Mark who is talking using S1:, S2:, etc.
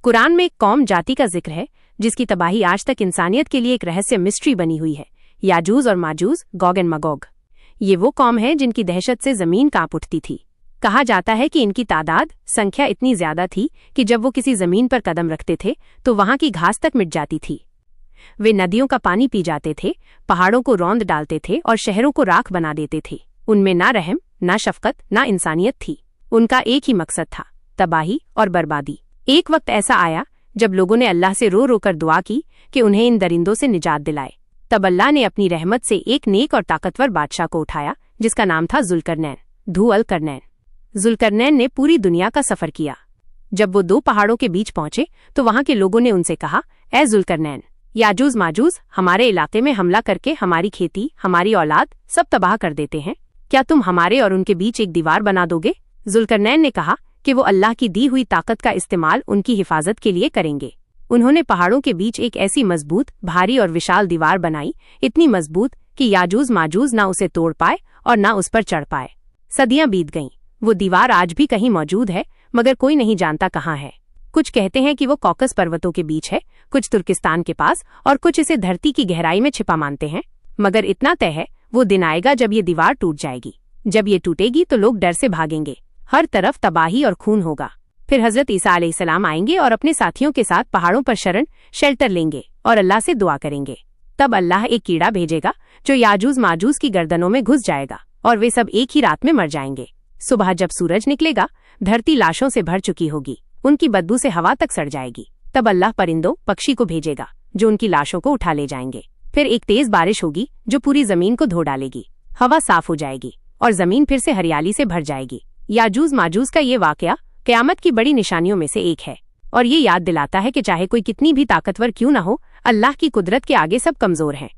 S1: कुरान में एक कौम जाति का जिक्र है जिसकी तबाही आज तक इंसानियत के लिए एक रहस्य मिस्ट्री बनी हुई है। याजूज और माजूज, गोग एंड मगोग। ये वो कौम है जिनकी दहशत से जमीन कांप उठती थी। कहा जाता है कि इनकी तादाद, संख्या इतनी ज्यादा थी कि जब वो किसी जमीन पर कदम रखते थे तो वहां की घास तक मिट जाती थी। वे नदियों का पानी पी जाते थे, पहाड़ों को रौंद डालते थे और शहरों को राख बना देते थे। उनमें ना रहम, ना शफकत, ना इंसानियत थी। उनका एक ही मकसद था, तबाही और बर्बादी। एक वक्त ऐसा आया जब लोगों ने अल्लाह से रो रो कर दुआ की कि उन्हें इन दरिंदों से निजात दिलाए। तब अल्लाह ने अपनी रहमत से एक नेक और ताकतवर बादशाह को उठाया जिसका नाम था जुल्करनैन, धू-अल-करनैन। जुल्करनैन ने पूरी दुनिया का सफर किया। जब वो दो पहाड़ों के बीच पहुंचे तो वहां के लोगों ने उनसे कहा, ए जुल्करनैन, याजूज माजूज हमारे इलाके में हमला करके हमारी खेती, हमारी औलाद सब तबाह कर देते हैं। क्या तुम हमारे और उनके बीच एक दीवार बना दोगे? जुल्करनैन ने कहा कि वो अल्लाह की दी हुई ताकत का इस्तेमाल उनकी हिफाजत के लिए करेंगे। उन्होंने पहाड़ों के बीच एक ऐसी मजबूत, भारी और विशाल दीवार बनाई, इतनी मजबूत कि याजूज माजूज ना उसे तोड़ पाए और ना उस पर चढ़ पाए। सदियां बीत गईं। वो दीवार आज भी कहीं मौजूद है, मगर कोई नहीं जानता कहाँ है। कुछ कहते हैं कि वो कॉकस पर्वतों के बीच है, कुछ तुर्किस्तान के पास और कुछ इसे धरती की गहराई में छिपा मानते हैं। मगर इतना तय है, वो दिन आएगा जब ये दीवार टूट जाएगी। जब ये टूटेगी तो लोग डर से भागेंगे। हर तरफ तबाही और खून होगा। फिर हजरत ईसा अलैहिस्सलाम आएंगे और अपने साथियों के साथ पहाड़ों पर शेल्टर लेंगे और अल्लाह से दुआ करेंगे। तब अल्लाह एक कीड़ा भेजेगा जो याजूज माजूज की गर्दनों में घुस जाएगा और वे सब एक ही रात में मर जाएंगे। सुबह जब सूरज निकलेगा, धरती लाशों से भर चुकी होगी। उनकी बदबू से हवा तक सड़ जाएगी। तब अल्लाह परिंदों, पक्षी को भेजेगा जो उनकी लाशों को उठा ले जाएंगे। फिर एक तेज बारिश होगी जो पूरी जमीन को धो डालेगी। हवा साफ हो जाएगी और जमीन फिर से हरियाली से भर जाएगी। याजूज माजूज का ये वाकया क़यामत की बड़ी निशानियों में से एक है और ये याद दिलाता है कि चाहे कोई कितनी भी ताकतवर क्यों न हो, अल्लाह की कुदरत के आगे सब कमजोर हैं।